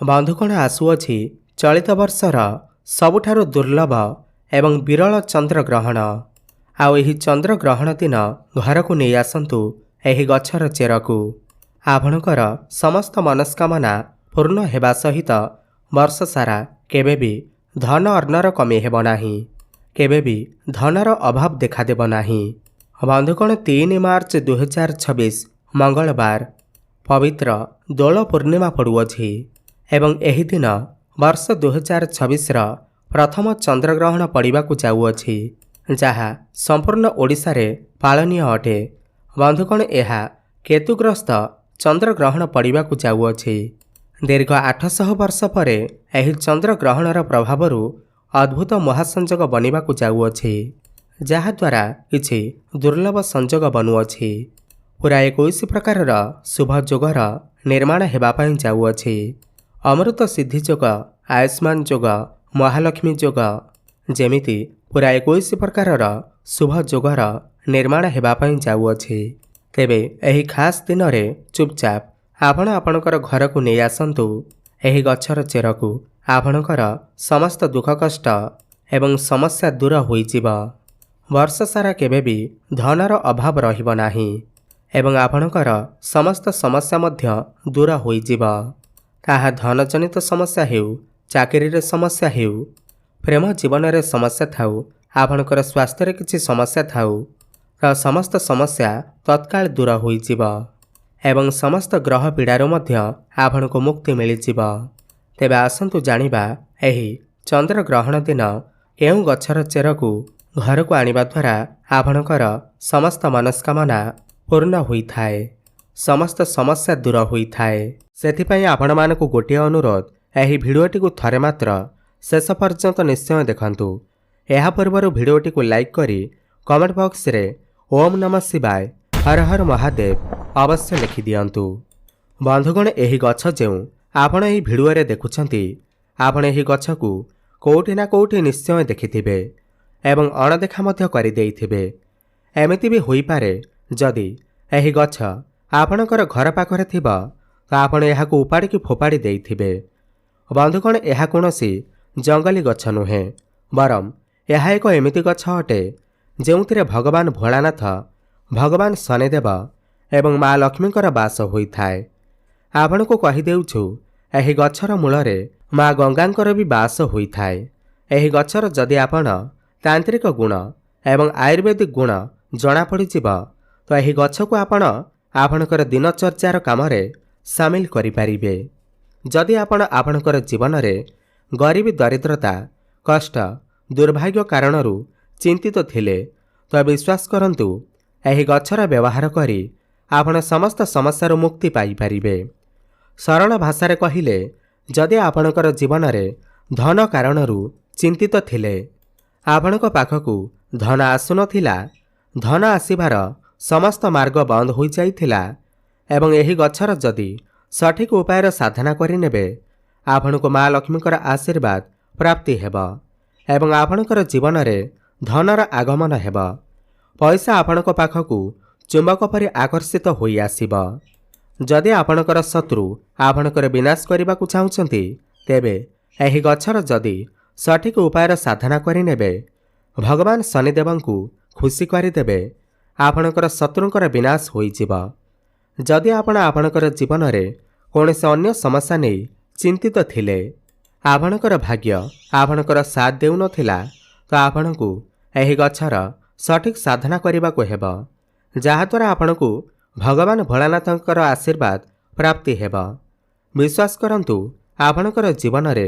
ବନ୍ଧୁଗଣ ଆସୁଅଛି ଚଳିତ ବର୍ଷର ସବୁଠାରୁ ଦୁର୍ଲଭ ଏବଂ ବିରଳ ଚନ୍ଦ୍ରଗ୍ରହଣ। ଆଉ ଏହି ଚନ୍ଦ୍ରଗ୍ରହଣ ଦିନ ଘରକୁ ନେଇ ଆସନ୍ତୁ ଏହି ଗଛର ଚେରକୁ। ଆପଣଙ୍କର ସମସ୍ତ ମନସ୍କାମନା ପୂର୍ଣ୍ଣ ହେବା ସହିତ ବର୍ଷ ସାରା କେବେ ବି ଧନ ଅର୍ଣ୍ଣର କମି ହେବ ନାହିଁ, କେବେ ବି ଧନର ଅଭାବ ଦେଖାଦେବ ନାହିଁ। ବନ୍ଧୁଗଣ 3 ମାର୍ଚ୍ଚ 2026 ମଙ୍ଗଳବାର ପବିତ୍ର ଦୋଳ ପୂର୍ଣ୍ଣିମା ପଡ଼ୁଅଛି ଏବଂ ଏହି ଦିନ ବର୍ଷ 2026ର ପ୍ରଥମ ଚନ୍ଦ୍ରଗ୍ରହଣ ପଡ଼ିବାକୁ ଯାଉଅଛି, ଯାହା ସମ୍ପୂର୍ଣ୍ଣ ଓଡ଼ିଶାରେ ପାଳନୀୟ ଅଟେ। ବନ୍ଧୁଗଣ ଏହା କେତୁଗ୍ରସ୍ତ ଚନ୍ଦ୍ରଗ୍ରହଣ ପଡ଼ିବାକୁ ଯାଉଅଛି। ଦୀର୍ଘ 800 ବର୍ଷ ପରେ ଏହି ଚନ୍ଦ୍ରଗ୍ରହଣର ପ୍ରଭାବରୁ ଅଦ୍ଭୁତ ମହାସଂଯୋଗ ବନିବାକୁ ଯାଉଅଛି, ଯାହାଦ୍ୱାରା କିଛି ଦୁର୍ଲଭ ସଂଯୋଗ ବନୁଅଛି। ପୁରା 21 ପ୍ରକାରର ଶୁଭ ଯୋଗର ନିର୍ମାଣ ହେବା ପାଇଁ ଯାଉଅଛି। ଅମୃତ ସିଦ୍ଧି ଯୋଗ, ଆୟୁଷ୍ମାନ ଯୋଗ, ମହାଲକ୍ଷ୍ମୀ ଯୋଗ, ଯେମିତି ପୁରା 21 ପ୍ରକାରର ଶୁଭ ଯୋଗର ନିର୍ମାଣ ହେବା ପାଇଁ ଯାଉଅଛି। ତେବେ ଏହି ଖାସ୍ ଦିନରେ ଚୁପଚାପ ଆପଣ ଆପଣଙ୍କର ଘରକୁ ନେଇ ଆସନ୍ତୁ ଏହି ଗଛର ଚେରକୁ। ଆପଣଙ୍କର ସମସ୍ତ ଦୁଃଖ କଷ୍ଟ ଏବଂ ସମସ୍ୟା ଦୂର ହୋଇଯିବ। ବର୍ଷ ସାରା କେବେ ବି ଧନର ଅଭାବ ରହିବ ନାହିଁ ଏବଂ ଆପଣଙ୍କର ସମସ୍ତ ସମସ୍ୟା ମଧ୍ୟ ଦୂର ହୋଇଯିବ। ତାହା ଧନଜନିତ ସମସ୍ୟା ହେଉ, ଚାକିରିରେ ସମସ୍ୟା ହେଉ, ପ୍ରେମ ଜୀବନରେ ସମସ୍ୟା ଥାଉ, ଆପଣଙ୍କର ସ୍ୱାସ୍ଥ୍ୟରେ କିଛି ସମସ୍ୟା ଥାଉ, ତ ସମସ୍ତ ସମସ୍ୟା ତତ୍କାଳ ଦୂର ହୋଇଯିବ ଏବଂ ସମସ୍ତ ଗ୍ରହ ପୀଡ଼ାରୁ ମଧ୍ୟ ଆପଣଙ୍କୁ ମୁକ୍ତି ମିଳିଯିବ। ତେବେ ଆସନ୍ତୁ ଜାଣିବା ଏହି ଚନ୍ଦ୍ରଗ୍ରହଣ ଦିନ କେଉଁ ଗଛର ଚେରକୁ ଘରକୁ ଆଣିବା ଦ୍ୱାରା ଆପଣଙ୍କର ସମସ୍ତ ମନସ୍କାମନା ପୂର୍ଣ୍ଣ ହୋଇଥାଏ, ସମସ୍ତ ସମସ୍ୟା ଦୂର ହୋଇଥାଏ। ସେଥିପାଇଁ ଆପଣମାନଙ୍କୁ ଗୋଟିଏ ଅନୁରୋଧ, ଏହି ଭିଡ଼ିଓଟିକୁ ଥରେ ମାତ୍ର ଶେଷ ପର୍ଯ୍ୟନ୍ତ ନିଶ୍ଚୟ ଦେଖନ୍ତୁ। ଏହା ପୂର୍ବରୁ ଭିଡ଼ିଓଟିକୁ ଲାଇକ୍ କରି କମେଣ୍ଟ ବକ୍ସରେ ଓମ୍ ନମଃ ଶିବାୟ, ହର ହର ମହାଦେବ ଅବଶ୍ୟ ଲେଖିଦିଅନ୍ତୁ। ବନ୍ଧୁଗଣ, ଏହି ଗଛ ଯେଉଁ ଆପଣ ଏହି ଭିଡ଼ିଓରେ ଦେଖୁଛନ୍ତି, ଆପଣ ଏହି ଗଛକୁ କେଉଁଠି ନା କେଉଁଠି ନିଶ୍ଚୟ ଦେଖିଥିବେ ଏବଂ ଅଣଦେଖା ମଧ୍ୟ କରିଦେଇଥିବେ। ଏମିତି ବି ହୋଇପାରେ ଯଦି ଏହି ଗଛ ଆପଣଙ୍କର ଘର ପାଖରେ ଥିବ ତ ଆପଣ ଏହାକୁ ଉପାଡ଼ିକି ଫୋପାଡ଼ି ଦେଇଥିବେ। ବନ୍ଧୁଗଣ, ଏହା କୌଣସି ଜଙ୍ଗଲୀ ଗଛ ନୁହେଁ, ବରଂ ଏହା ଏକ ଏମିତି ଗଛ ଅଟେ ଯେଉଁଥିରେ ଭଗବାନ ଭୋଳାନାଥ, ଭଗବାନ ଶନିଦେବ ଏବଂ ମା ଲକ୍ଷ୍ମୀଙ୍କର ବାସ ହୋଇଥାଏ। ଆପଣଙ୍କୁ କହିଦେଉଛୁ, ଏହି ଗଛର ମୂଳରେ ମା ଗଙ୍ଗାଙ୍କର ବି ବାସ ହୋଇଥାଏ। ଏହି ଗଛର ଯଦି ଆପଣ ତାନ୍ତ୍ରିକ ଗୁଣ ଏବଂ ଆୟୁର୍ବେଦିକ ଗୁଣ ଜଣାପଡ଼ିଯିବ ତ ଏହି ଗଛକୁ ଆପଣ ଆପଣଙ୍କର ଦିନଚର୍ଯ୍ୟାର କାମରେ ସାମିଲ କରିପାରିବେ। ଯଦି ଆପଣ ଆପଣଙ୍କର ଜୀବନରେ ଗରିବୀ, ଦରିଦ୍ରତା, କଷ୍ଟ, ଦୁର୍ଭାଗ୍ୟ କାରଣରୁ ଚିନ୍ତିତ ଥିଲେ ତ ବିଶ୍ୱାସ କରନ୍ତୁ, ଏହି ଗଛର ବ୍ୟବହାର କରି ଆପଣ ସମସ୍ତ ସମସ୍ୟାରୁ ମୁକ୍ତି ପାଇପାରିବେ। ସରଳ ଭାଷାରେ କହିଲେ, ଯଦି ଆପଣଙ୍କର ଜୀବନରେ ଧନ କାରଣରୁ ଚିନ୍ତିତ ଥିଲେ, ଆପଣଙ୍କ ପାଖକୁ ଧନ ଆସୁନଥିଲା, ଧନ ଆସିବାର ସମସ୍ତ ମାର୍ଗ ବନ୍ଦ ହୋଇଯାଇଥିଲା ଏବଂ ଏହି ଗଛର ଯଦି ସଠିକ୍ ଉପାୟରେ ସାଧନା କରିନେବେ, ଆପଣଙ୍କୁ ମା ଲକ୍ଷ୍ମୀଙ୍କର ଆଶୀର୍ବାଦ ପ୍ରାପ୍ତି ହେବ ଏବଂ ଆପଣଙ୍କର ଜୀବନରେ ଧନର ଆଗମନ ହେବ। ପଇସା ଆପଣଙ୍କ ପାଖକୁ ଚୁମ୍ବକ ପରି ଆକର୍ଷିତ ହୋଇ ଆସିବ। ଯଦି ଆପଣଙ୍କର ଶତ୍ରୁ ଆପଣଙ୍କର ବିନାଶ କରିବାକୁ ଚାହୁଁଛନ୍ତି, ତେବେ ଏହି ଗଛର ଯଦି ସଠିକ୍ ଉପାୟରେ ସାଧନା କରିନେବେ, ଭଗବାନ ଶନିଦେବଙ୍କୁ ଖୁସି କରିଦେବେ, ଆପଣଙ୍କର ଶତ୍ରୁଙ୍କର ବିନାଶ ହୋଇଯିବ। ଯଦି ଆପଣ ଆପଣଙ୍କର ଜୀବନରେ କୌଣସି ଅନ୍ୟ ସମସ୍ୟା ନେଇ ଚିନ୍ତିତ ଥିଲେ, ଆପଣଙ୍କର ଭାଗ୍ୟ ଆପଣଙ୍କର ସାଥ ଦେଉନଥିଲା, ତ ଆପଣଙ୍କୁ ଏହି ଗଛର ସଠିକ୍ ସାଧନା କରିବାକୁ ହେବ, ଯାହାଦ୍ୱାରା ଆପଣଙ୍କୁ ଭଗବାନ ଭୋଳାନାଥଙ୍କର ଆଶୀର୍ବାଦ ପ୍ରାପ୍ତି ହେବ। ବିଶ୍ୱାସ କରନ୍ତୁ, ଆପଣଙ୍କର ଜୀବନରେ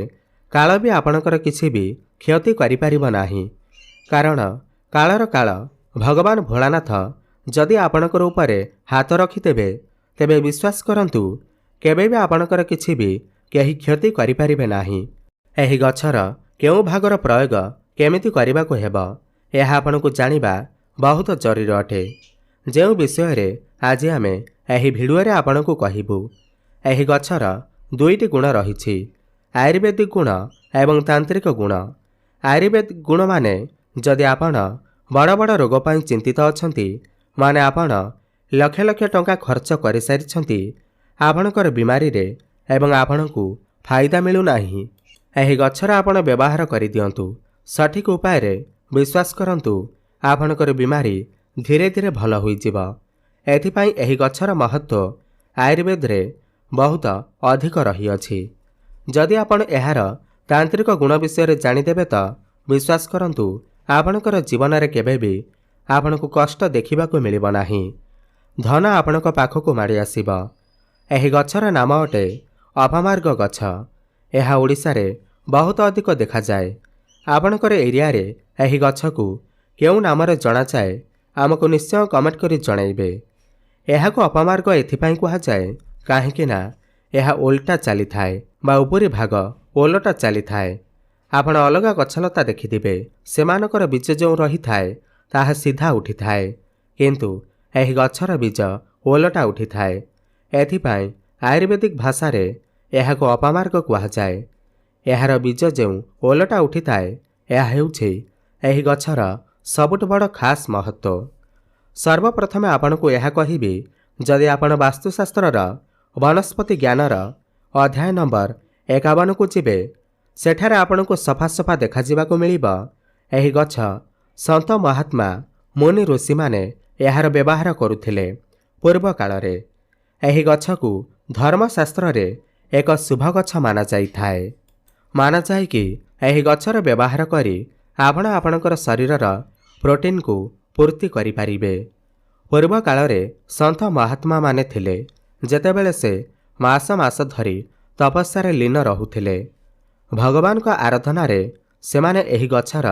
କାଳ ବି ଆପଣଙ୍କର କିଛି ବି କ୍ଷତି କରିପାରିବ ନାହିଁ, କାରଣ କାଳର କାଳ ଭଗବାନ ଭୋଳାନାଥ ଯଦି ଆପଣଙ୍କର ଉପରେ ହାତ ରଖିଦେବେ, ତେବେ ବିଶ୍ୱାସ କରନ୍ତୁ, କେବେ ବି ଆପଣଙ୍କର କିଛି ବି କେହି କ୍ଷତି କରିପାରିବେ ନାହିଁ। ଏହି ଗଛର କେଉଁ ଭାଗର ପ୍ରୟୋଗ କେମିତି କରିବାକୁ ହେବ, ଏହା ଆପଣଙ୍କୁ ଜାଣିବା ବହୁତ ଜରୁରୀ ଅଟେ, ଯେଉଁ ବିଷୟରେ ଆଜି ଆମେ ଏହି ଭିଡ଼ିଓରେ ଆପଣଙ୍କୁ କହିବୁ। ଏହି ଗଛର 2ଟି ଗୁଣ ରହିଛି, ଆୟୁର୍ବେଦିକ ଗୁଣ ଏବଂ ତାନ୍ତ୍ରିକ ଗୁଣ। ଆୟୁର୍ବେଦିକ ଗୁଣ ମାନେ, ଯଦି ଆପଣ ବଡ଼ ବଡ଼ ରୋଗ ପାଇଁ ଚିନ୍ତିତ ଅଛନ୍ତି, ମାନେ ଆପଣ ଲକ୍ଷ ଲକ୍ଷ ଟଙ୍କା ଖର୍ଚ୍ଚ କରିସାରିଛନ୍ତି ଆପଣଙ୍କର ବିମାରୀରେ ଏବଂ ଆପଣଙ୍କୁ फायदा मिलूना। ଏହି ଗଛର ଆପଣ ବ୍ୟବହାର କରିଦିଅନ୍ତୁ। ସଠିକ୍ ଉପାୟରେ ବିଶ୍ୱାସ କରନ୍ତୁ, ଆପଣଙ୍କର ବିମାରୀ ଧୀରେ ଧୀରେ ଭଲ ହୋଇଯିବ। ଏଥିପାଇଁ ଏହି ଗଛର ମହତ୍ତ୍ୱ ଆୟୁର୍ବେଦରେ ବହୁତ ଅଧିକ ରହିଅଛି। ଯଦି ଆପଣ ଏହାର ତାନ୍ତ୍ରିକ ଗୁଣ ବିଷୟରେ ଜାଣିଦେବେ ତ ବିଶ୍ୱାସ କରନ୍ତୁ, ଆପଣଙ୍କର ଜୀବନରେ କେବେ ବି ଆପଣଙ୍କୁ କଷ୍ଟ ଦେଖିବାକୁ ମିଳିବ ନାହିଁ। ଧନ ଆପଣଙ୍କ ପାଖକୁ ମାଡ଼ି ଆସିବ। ଏହି ଗଛର ନାମ ଅଟେ ଅପମାର୍ଗ ଗଛ। ଏହା ଓଡ଼ିଶାରେ ବହୁତ ଅଧିକ ଦେଖାଯାଏ। ଆପଣଙ୍କର ଏରିଆରେ ଏହି ଗଛକୁ କେଉଁ ନାମରେ ଜଣାଯାଏ ଆମକୁ ନିଶ୍ଚୟ କମେଣ୍ଟ କରି ଜଣାଇବେ। ଏହାକୁ ଅପମାର୍ଗ ଏଥିପାଇଁ କୁହାଯାଏ କାହିଁକି ନା ଏହା ଓଲଟା ଚାଲିଥାଏ ବା ଉପରି ଭାଗ ଓଲଟା ଚାଲିଥାଏ। ଆପଣ ଅଲଗା ଗଛଲତା ଦେଖିଥିବେ, ସେମାନଙ୍କର ବୀଜ ଯେଉଁ ରହିଥାଏ ତାହା ସିଧା ଉଠିଥାଏ, କିନ୍ତୁ ଏହି ଗଛର ବୀଜ ଓଲଟା ଉଠିଥାଏ। ଏଥିପାଇଁ ଆୟୁର୍ବେଦିକ ଭାଷାରେ ଏହାକୁ ଅପମାର୍ଗ କୁହାଯାଏ। ଏହାର ବୀଜ ଯେଉଁ ଓଲଟା ଉଠିଥାଏ, ଏହା ହେଉଛି ଏହି ଗଛର ସବୁଠୁ ବଡ଼ ଖାସ୍ ମହତ୍ତ୍ୱ। ସର୍ବପ୍ରଥମେ ଆପଣଙ୍କୁ ଏହା କହିବି, ଯଦି ଆପଣ ବାସ୍ତୁଶାସ୍ତ୍ରର ବନସ୍ପତି ଜ୍ଞାନର ଅଧ୍ୟାୟ ନମ୍ବର 51କୁ ଯିବେ, ସେଠାରେ ଆପଣଙ୍କୁ ସଫାସଫା ଦେଖାଯିବାକୁ ମିଳିବ ଏହି ଗଛ ସନ୍ଥ ମହାତ୍ମା ମୁନି ଋଷିମାନେ ଏହାର ବ୍ୟବହାର କରୁଥିଲେ ପୂର୍ବ କାଳରେ। ଏହି ଗଛକୁ ଧର୍ମଶାସ୍ତ୍ରରେ ଏକ ଶୁଭ ଗଛ ମାନାଯାଇଥାଏ। ମାନାଯାଏ କି ଏହି ଗଛର ବ୍ୟବହାର କରି ଆପଣ ଆପଣଙ୍କର ଶରୀରର ପ୍ରୋଟିନ୍କୁ ପୂର୍ତ୍ତି କରିପାରିବେ। ପୂର୍ବ କାଳରେ ସନ୍ଥ ମହାତ୍ମାମାନେ ଥିଲେ, ଯେତେବେଳେ ସେ ମାସ ମାସ ଧରି ତପସ୍ୟାରେ ଲୀନ ରହୁଥିଲେ। ଭଗବାନଙ୍କ ଆରାଧନାରେ ସେମାନେ ଏହି ଗଛର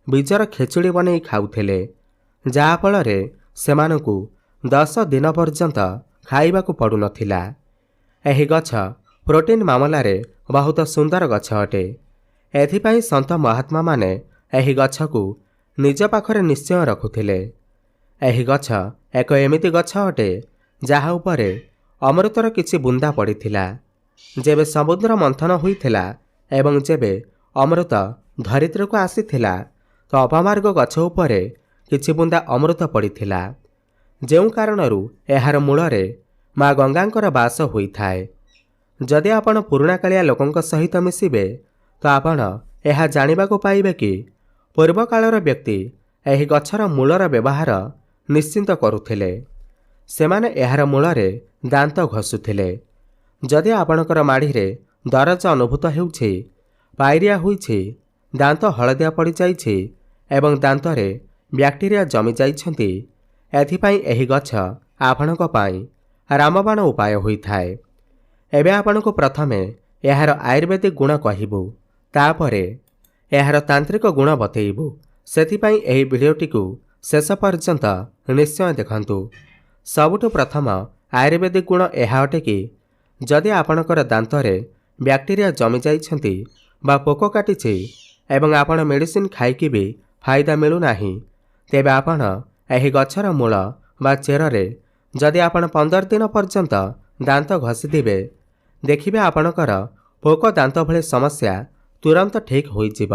ବୀଜର ଖେଚୁଡ଼ି ବନେଇ ଖାଉଥିଲେ, ଯାହାଫଳରେ ସେମାନଙ୍କୁ 10 ଦିନ ପର୍ଯ୍ୟନ୍ତ ଖାଇବାକୁ ପଡ଼ୁନଥିଲା। ଏହି ଗଛ ପ୍ରୋଟିନ୍ ମାମଲାରେ ବହୁତ ସୁନ୍ଦର ଗଛ ଅଟେ। ଏଥିପାଇଁ ସନ୍ଥ ମହାତ୍ମାମାନେ ଏହି ଗଛକୁ ନିଜ ପାଖରେ ନିଶ୍ଚୟ ରଖୁଥିଲେ। ଏହି ଗଛ ଏକ ଏମିତି ଗଛ ଅଟେ ଯାହା ଉପରେ ଅମୃତର କିଛି ବୁନ୍ଦା ପଡ଼ିଥିଲା। ଯେବେ ସମୁଦ୍ର ମନ୍ଥନ ହୋଇଥିଲା ଏବଂ ଯେବେ ଅମୃତ ଧରିତ୍ରୀକୁ ଆସିଥିଲା, ତ ଅପମାର୍ଗ ଗଛ ଉପରେ କିଛି ବୁନ୍ଦା ଅମୃତ ପଡ଼ିଥିଲା, ଯେଉଁ କାରଣରୁ ଏହାର ମୂଳରେ ମା ଗଙ୍ଗାଙ୍କର ବାସ ହୋଇଥାଏ। ଯଦି ଆପଣ ପୁରୁଣାକାଳିଆ ଲୋକଙ୍କ ସହିତ ମିଶିବେ ତ ଆପଣ ଏହା ଜାଣିବାକୁ ପାଇବେ କି ପୂର୍ବକାଳର ବ୍ୟକ୍ତି ଏହି ଗଛର ମୂଳର ବ୍ୟବହାର ନିଶ୍ଚିନ୍ତ କରୁଥିଲେ। ସେମାନେ ଏହାର ମୂଳରେ ଦାନ୍ତ ଘଷୁଥିଲେ। ଯଦି ଆପଣଙ୍କର ମାଢ଼ିରେ ଦରଜ ଅନୁଭୂତ ହେଉଛି, ପାଇରିଆ ହୋଇଛି, ଦାନ୍ତ ହଳଦିଆ ପଡ଼ିଯାଇଛି ଏବଂ ଦାନ୍ତରେ ବ୍ୟାକ୍ଟେରିଆ ଜମି ଯାଇଛନ୍ତି, ଏଥିପାଇଁ ଏହି ଗଛ ଆପଣଙ୍କ ପାଇଁ ରାମବାଣ ଉପାୟ ହୋଇଥାଏ। ଏବେ ଆପଣଙ୍କୁ ପ୍ରଥମେ ଏହାର ଆୟୁର୍ବେଦିକ ଗୁଣ କହିବୁ, ତାପରେ ଏହାର ତାନ୍ତ୍ରିକ ଗୁଣ ବତେଇବୁ। ସେଥିପାଇଁ ଏହି ଭିଡ଼ିଓଟିକୁ ଶେଷ ପର୍ଯ୍ୟନ୍ତ ନିଶ୍ଚୟ ଦେଖନ୍ତୁ। ସବୁଠୁ ପ୍ରଥମ ଆୟୁର୍ବେଦିକ ଗୁଣ ଏହା ଅଟେ କି ଯଦି ଆପଣଙ୍କର ଦାନ୍ତରେ ବ୍ୟାକ୍ଟେରିଆ ଜମି ଯାଇଛନ୍ତି ବା ପୋକ କାଟିଛି ଏବଂ ଆପଣ ମେଡ଼ିସିନ ଖାଇକି ବି ଫାଇଦା ମିଳୁନାହିଁ, ତେବେ ଆପଣ ଏହି ଗଛର ମୂଳ ବା ଚେରରେ ଯଦି ଆପଣ 15 ଦିନ ପର୍ଯ୍ୟନ୍ତ ଦାନ୍ତ ଘଷିଥିବେ, ଦେଖିବେ ଆପଣଙ୍କର ପୋକ ଦାନ୍ତ ଭଳି ସମସ୍ୟା ତୁରନ୍ତ ଠିକ୍ ହୋଇଯିବ।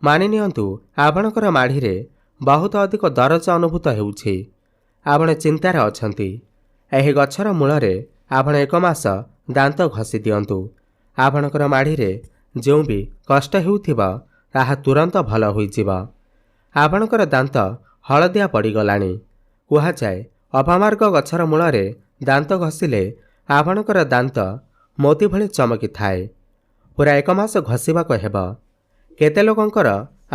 ମାନିନିଅନ୍ତୁ ଆପଣଙ୍କର ମାଢ଼ିରେ ବହୁତ ଅଧିକ ଦରଜ ଅନୁଭୂତ ହେଉଛି, ଆପଣ ଚିନ୍ତାରେ ଅଛନ୍ତି। ଏହି ଗଛର ମୂଳରେ ଆପଣ 1 ମାସ ଦାନ୍ତ ଘଷି ଦିଅନ୍ତୁ। ଆପଣଙ୍କର ମାଢ଼ିରେ ଯେଉଁ ବି କଷ୍ଟ ହେଉଥିବ ତାହା ତୁରନ୍ତ ଭଲ ହୋଇଯିବ। ଆପଣଙ୍କର ଦାନ୍ତ ହଳଦିଆ ପଡ଼ିଗଲାଣି। କୁହାଯାଏ ଅପମାର୍ଗ ଗଛର ମୂଳରେ ଦାନ୍ତ ଘଷିଲେ ଆପଣଙ୍କର ଦାନ୍ତ ମୋତି ଭଳି ଚମକିଥାଏ। ପୁରା 1 ମାସ ଘଷିବାକୁ ହେବ। କେତେ ଲୋକଙ୍କର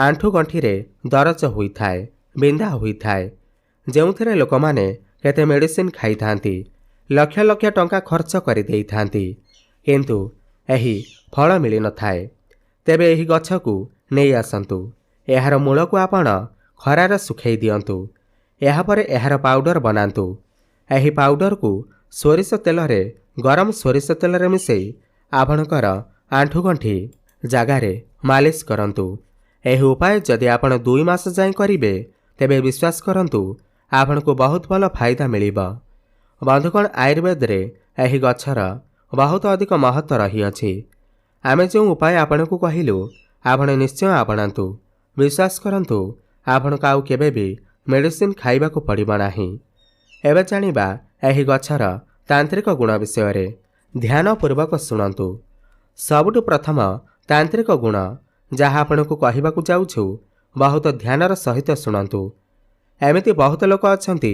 ଆଣ୍ଠୁ ଗଣ୍ଠିରେ ଦରଜ ହୋଇଥାଏ, ବିନ୍ଧା ହୋଇଥାଏ, ଯେଉଁଥିରେ ଲୋକମାନେ କେତେ ମେଡ଼ିସିନ ଖାଇଥାନ୍ତି, ଲକ୍ଷ ଲକ୍ଷ ଟଙ୍କା ଖର୍ଚ୍ଚ କରିଦେଇଥାନ୍ତି, କିନ୍ତୁ ଏହି ଫଳ ମିଳିନଥାଏ। ତେବେ ଏହି ଗଛକୁ ନେଇ ଆସନ୍ତୁ। ଏହାର ମୂଳକୁ ଆପଣ ଖରାରେ ଶୁଖାଇ ଦିଅନ୍ତୁ। ଏହାପରେ ଏହାର ପାଉଡର ବନାନ୍ତୁ। ଏହି ପାଉଡରକୁ ସୋରିଷ ତେଲରେ, ଗରମ ସୋରିଷ ତେଲରେ ମିଶାଇ ଆପଣଙ୍କର ଆଣ୍ଠୁଗଣ୍ଠି ଜାଗାରେ ମାଲିସ କରନ୍ତୁ। ଏହି ଉପାୟ ଯଦି ଆପଣ 2 ମାସ ଯାଏଁ କରିବେ, ତେବେ ବିଶ୍ୱାସ କରନ୍ତୁ ଆପଣଙ୍କୁ ବହୁତ ଭଲ ଫାଇଦା ମିଳିବ। ବନ୍ଧୁଗଣ, ଆୟୁର୍ବେଦରେ ଏହି ଗଛର ବହୁତ ଅଧିକ ମହତ୍ତ୍ୱ ରହିଅଛି। ଆମେ ଯେଉଁ ଉପାୟ ଆପଣଙ୍କୁ କହିଲୁ, ଆପଣ ନିଶ୍ଚୟ ଆପଣାନ୍ତୁ। ବିଶ୍ୱାସ କରନ୍ତୁ ଆପଣଙ୍କୁ ଆଉ କେବେ ବି ମେଡ଼ିସିନ ଖାଇବାକୁ ପଡ଼ିବ ନାହିଁ। ଏବେ ଜାଣିବା ଏହି ଗଛର ତାନ୍ତ୍ରିକ ଗୁଣ ବିଷୟରେ। ଧ୍ୟାନପୂର୍ବକ ଶୁଣନ୍ତୁ। ସବୁଠୁ ପ୍ରଥମ ତାନ୍ତ୍ରିକ ଗୁଣ ଯାହା ଆପଣଙ୍କୁ କହିବାକୁ ଯାଉଛୁ ବହୁତ ଧ୍ୟାନର ସହିତ ଶୁଣନ୍ତୁ। ଏମିତି ବହୁତ ଲୋକ ଅଛନ୍ତି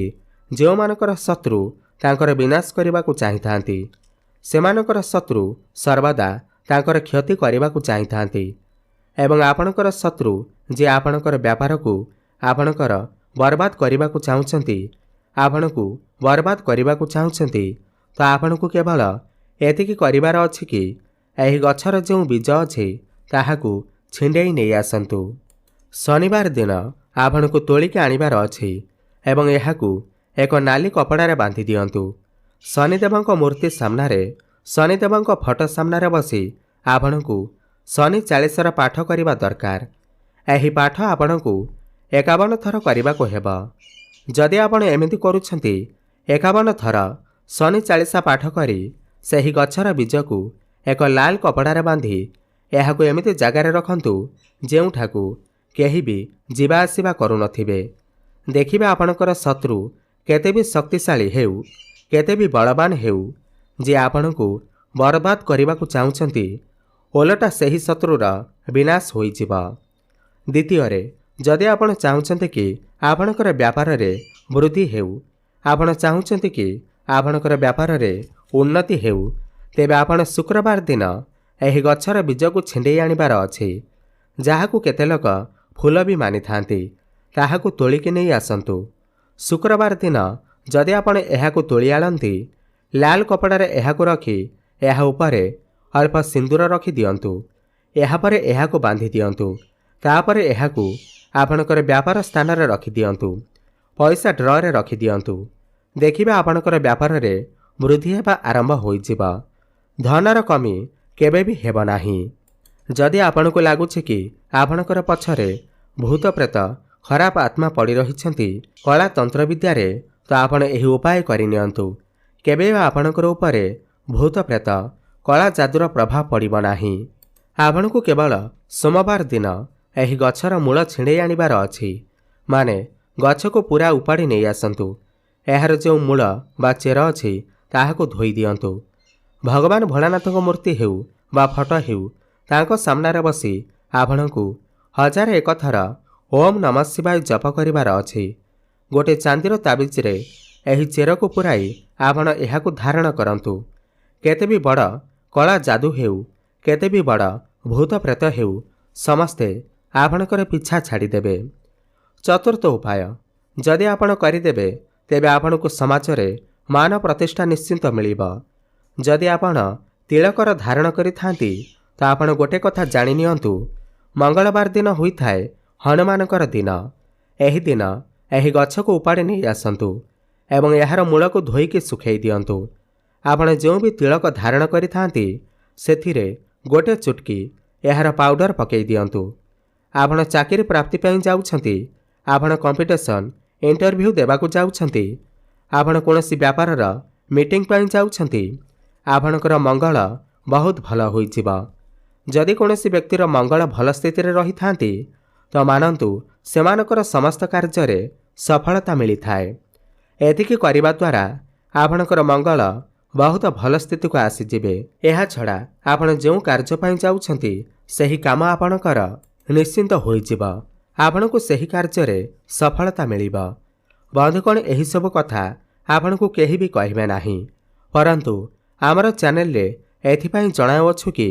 ଯେଉଁମାନଙ୍କର ଶତ୍ରୁ ତାଙ୍କର ବିନାଶ କରିବାକୁ ଚାହିଁଥାନ୍ତି। ସେମାନଙ୍କର ଶତ୍ରୁ ସର୍ବଦା ତାଙ୍କର କ୍ଷତି କରିବାକୁ ଚାହିଁଥାନ୍ତି ଏବଂ ଆପଣଙ୍କର ଶତ୍ରୁ ଯିଏ ଆପଣଙ୍କର ବ୍ୟାପାରକୁ ଆପଣଙ୍କର ବର୍ବାଦ କରିବାକୁ ଚାହୁଁଛନ୍ତି, ଆପଣଙ୍କୁ ବର୍ବାଦ କରିବାକୁ ଚାହୁଁଛନ୍ତି, ତ ଆପଣଙ୍କୁ କେବଳ ଏତିକି କରିବାର ଅଛି କି ଏହି ଗଛର ଯେଉଁ ବୀଜ ଅଛି ତାହାକୁ ଛିଣ୍ଡେଇ ନେଇ ଆସନ୍ତୁ। ଶନିବାର ଦିନ ଆପଣଙ୍କୁ ତୋଳିକି ଆଣିବାର ଅଛି ଏବଂ ଏହାକୁ ଏକ ନାଲି କପଡ଼ାରେ ବାନ୍ଧି ଦିଅନ୍ତୁ। ଶନିଦେବଙ୍କ ମୂର୍ତ୍ତି ସାମ୍ନାରେ, ଶନିଦେବଙ୍କ ଫଟୋ ସାମ୍ନାରେ ବସି ଆପଣଙ୍କୁ ଶନି 40ର ପାଠ କରିବା ଦରକାର। ଏହି ପାଠ ଆପଣଙ୍କୁ 51 ଥର କରିବାକୁ ହେବ। ଯଦି ଆପଣ ଏମିତି କରୁଛନ୍ତି 51 ଥର ଶନି 40 ପାଠ କରି ସେହି ଗଛର ବୀଜକୁ ଏକ ଲାଲ କପଡ଼ାରେ ବାନ୍ଧି ଏହାକୁ ଏମିତି ଜାଗାରେ ରଖନ୍ତୁ ଯେଉଁଠାକୁ କେହି ବି ଯିବା ଆସିବା କରୁନଥିବେ। ଦେଖିବେ ଆପଣଙ୍କର ଶତ୍ରୁ କେତେ ବି ଶକ୍ତିଶାଳୀ ହେଉ, କେତେ ବି ବଳବାନ ହେଉ, ଯିଏ ଆପଣଙ୍କୁ ବର୍ବାଦ କରିବାକୁ ଚାହୁଁଛନ୍ତି, ଓଲଟା ସେହି ଶତ୍ରୁର ବିନାଶ ହୋଇଯିବ। ଦ୍ୱିତୀୟରେ, ଯଦି ଆପଣ ଚାହୁଁଛନ୍ତି କି ଆପଣଙ୍କର ବ୍ୟାପାରରେ ବୃଦ୍ଧି ହେଉ, ଆପଣ ଚାହୁଁଛନ୍ତି କି ଆପଣଙ୍କର ବ୍ୟାପାରରେ ଉନ୍ନତି ହେଉ, ତେବେ ଆପଣ ଶୁକ୍ରବାର ଦିନ ଏହି ଗଛର ବୀଜକୁ ଛିଣ୍ଡେଇ ଆଣିବାର ଅଛି। ଯାହାକୁ କେତେ ଲୋକ ଫୁଲ ବି ମାନିଥାନ୍ତି, ତାହାକୁ ତୋଳିକି ନେଇ ଆସନ୍ତୁ। ଶୁକ୍ରବାର ଦିନ ଯଦି ଆପଣ ଏହାକୁ ତୋଳି ଆଣନ୍ତି, ଲାଲ କପଡ଼ାରେ ଏହାକୁ ରଖି ଏହା ଉପରେ ଅଳ୍ପ ସିନ୍ଦୁର ରଖିଦିଅନ୍ତୁ। ଏହାପରେ ଏହାକୁ ବାନ୍ଧି ଦିଅନ୍ତୁ। ତାପରେ ଏହାକୁ ଆପଣଙ୍କର ବ୍ୟାପାର ସ୍ଥାନରେ ରଖିଦିଅନ୍ତୁ। ପଇସା ଡ୍ରରେ ରଖିଦିଅନ୍ତୁ। ଦେଖିବେ ଆପଣଙ୍କର ବ୍ୟାପାରରେ ବୃଦ୍ଧି ହେବା ଆରମ୍ଭ ହୋଇଯିବ। ଧନର କମି କେବେ ବି ହେବ ନାହିଁ। ଯଦି ଆପଣଙ୍କୁ ଲାଗୁଛି କି ଆପଣଙ୍କର ପଛରେ ଭୂତ ପ୍ରେତ ଖରାପ ଆତ୍ମା ପଡ଼ି ରହିଛନ୍ତି କଳା ତନ୍ତ୍ରବିଦ୍ୟାରେ, ତ ଆପଣ ଏହି ଉପାୟ କରିନିଅନ୍ତୁ। କେବେ ଆପଣଙ୍କର ଉପରେ ଭୂତ ପ୍ରେତ କଳା ଯାଦୁର ପ୍ରଭାବ ପଡ଼ିବ ନାହିଁ। ଆପଣଙ୍କୁ କେବଳ ସୋମବାର ଦିନ ଏହି ଗଛର ମୂଳ ଛିଣ୍ଡେଇ ଆଣିବାର ଅଛି। ମାନେ ଗଛକୁ ପୁରା ଉପାଡ଼ି ନେଇ ଆସନ୍ତୁ। ଏହାର ଯେଉଁ ମୂଳ ବା ଚେର ଅଛି ତାହାକୁ ଧୋଇ ଦିଅନ୍ତୁ। ଭଗବାନ ଭୋଳାନାଥଙ୍କ ମୂର୍ତ୍ତି ହେଉ ବା ଫଟୋ ହେଉ, ତାଙ୍କ ସାମ୍ନାରେ ବସି ଆପଣଙ୍କୁ 1001 ଥର ଓମ୍ ନମଃ ଶିବାୟ ଜପ କରିବାର ଅଛି। ଗୋଟିଏ ଚାନ୍ଦିର ତାବିଜରେ ଏହି ଚେରକୁ ପୁରାଇ ଆପଣ ଏହାକୁ ଧାରଣ କରନ୍ତୁ। କେତେ ବି ବଡ଼ କଳା ଯାଦୁ ହେଉ, କେତେ ବି ବଡ଼ ଭୂତ ପ୍ରେତ ହେଉ, ସମସ୍ତେ ଆପଣଙ୍କର ପିଛା ଛାଡ଼ିଦେବେ। ଚତୁର୍ଥ ଉପାୟ, ଯଦି ଆପଣ କରିଦେବେ ତେବେ ଆପଣଙ୍କୁ ସମାଜରେ ମାନ ପ୍ରତିଷ୍ଠା ନିଶ୍ଚିନ୍ତ ମିଳିବ। ଯଦି ଆପଣ ତିଳକର ଧାରଣ କରିଥାନ୍ତି, ତ ଆପଣ ଗୋଟେ କଥା ଜାଣି ନିଅନ୍ତୁ, ମଙ୍ଗଳବାର ଦିନ ହୋଇଥାଏ ହନୁମାନଙ୍କର ଦିନ। ଏହି ଦିନ ଏହି ଗଛକୁ ଉପାଡ଼ି ନେଇ ଆସନ୍ତୁ ଏବଂ ଏହାର ମୂଳକୁ ଧୋଇକି ଶୁଖାଇ ଦିଅନ୍ତୁ। ଆପଣ ଯେଉଁ ବି ତିଳକ ଧାରଣ କରିଥାନ୍ତି ସେଥିରେ ଗୋଟେ ଚୁଟକି ଏହାର ପାଉଡର ପକାଇ ଦିଅନ୍ତୁ। ଆପଣ ଚାକିରି ପ୍ରାପ୍ତି ପାଇଁ ଯାଉଛନ୍ତି, ଆପଣ କମ୍ପିଟିସନ୍ ଇଣ୍ଟରଭ୍ୟୁ ଦେବାକୁ ଯାଉଛନ୍ତି, ଆପଣ କୌଣସି ବ୍ୟାପାରର ମିଟିଂ ପାଇଁ ଯାଉଛନ୍ତି, ଆପଣଙ୍କର ମଙ୍ଗଳ ବହୁତ ଭଲ ହୋଇଯିବ। ଯଦି କୌଣସି ବ୍ୟକ୍ତିର ମଙ୍ଗଳ ଭଲ ସ୍ଥିତିରେ ରହିଥାନ୍ତି, ତ ମାନନ୍ତୁ ସେମାନଙ୍କର ସମସ୍ତ କାର୍ଯ୍ୟରେ ସଫଳତା ମିଳିଥାଏ। ଏତିକି କରିବା ଦ୍ୱାରା ଆପଣଙ୍କର ମଙ୍ଗଳ ବହୁତ ଭଲ ସ୍ଥିତିକୁ ଆସିଯିବେ। ଏହାଛଡ଼ା ଆପଣ ଯେଉଁ କାର୍ଯ୍ୟ ପାଇଁ ଯାଉଛନ୍ତି ସେହି କାମ ଆପଣଙ୍କର ନିଶ୍ଚିନ୍ତ ହୋଇଯିବ। ଆପଣଙ୍କୁ ସେହି କାର୍ଯ୍ୟରେ ସଫଳତା ମିଳିବ। ବନ୍ଧୁଗଣ, ଏହିସବୁ କଥା ଆପଣଙ୍କୁ କେହି ବି କହିବେ ନାହିଁ, ପରନ୍ତୁ ଆମର ଚ୍ୟାନେଲରେ ଏଥିପାଇଁ ଜଣାଉଅଛୁ କି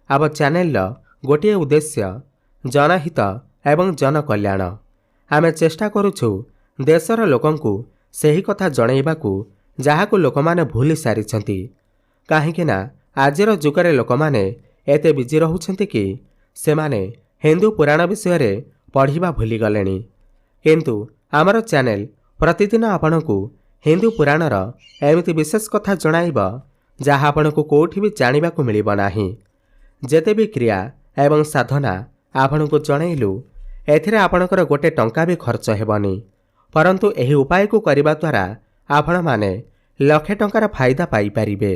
ଆମ ଚ୍ୟାନେଲର ଗୋଟିଏ ଉଦ୍ଦେଶ୍ୟ ଜନହିତ ଏବଂ ଜନକଲ୍ୟାଣ। ଆମେ ଚେଷ୍ଟା କରୁଛୁ ଦେଶର ଲୋକଙ୍କୁ ସେହି କଥା ଜଣାଇବାକୁ ଯାହାକୁ ଲୋକମାନେ ଭୁଲି ସାରିଛନ୍ତି। କାହିଁକିନା ଆଜିର ଯୁଗରେ ଲୋକମାନେ ଏତେ ବିଜି ରହୁଛନ୍ତି କି ସେମାନେ ହିନ୍ଦୁ ପୁରାଣ ବିଷୟରେ ପଢ଼ିବା ଭୁଲିଗଲେଣି। କିନ୍ତୁ ଆମର ଚ୍ୟାନେଲ ପ୍ରତିଦିନ ଆପଣଙ୍କୁ ହିନ୍ଦୁ ପୁରାଣର ଏମିତି ବିଶେଷ କଥା ଜଣାଇବ ଯାହା ଆପଣଙ୍କୁ କେଉଁଠି ବି ଜାଣିବାକୁ ମିଳିବ ନାହିଁ। ଯେତେ ବି କ୍ରିୟା ଏବଂ ସାଧନା ଆପଣଙ୍କୁ ଜଣାଇଲୁ, ଏଥିରେ ଆପଣଙ୍କର ଗୋଟେ ଟଙ୍କା ବି ଖର୍ଚ୍ଚ ହେବନି, ପରନ୍ତୁ ଏହି ଉପାୟକୁ କରିବା ଦ୍ୱାରା ଆପଣମାନେ ଲକ୍ଷେ ଟଙ୍କାର ଫାଇଦା ପାଇପାରିବେ।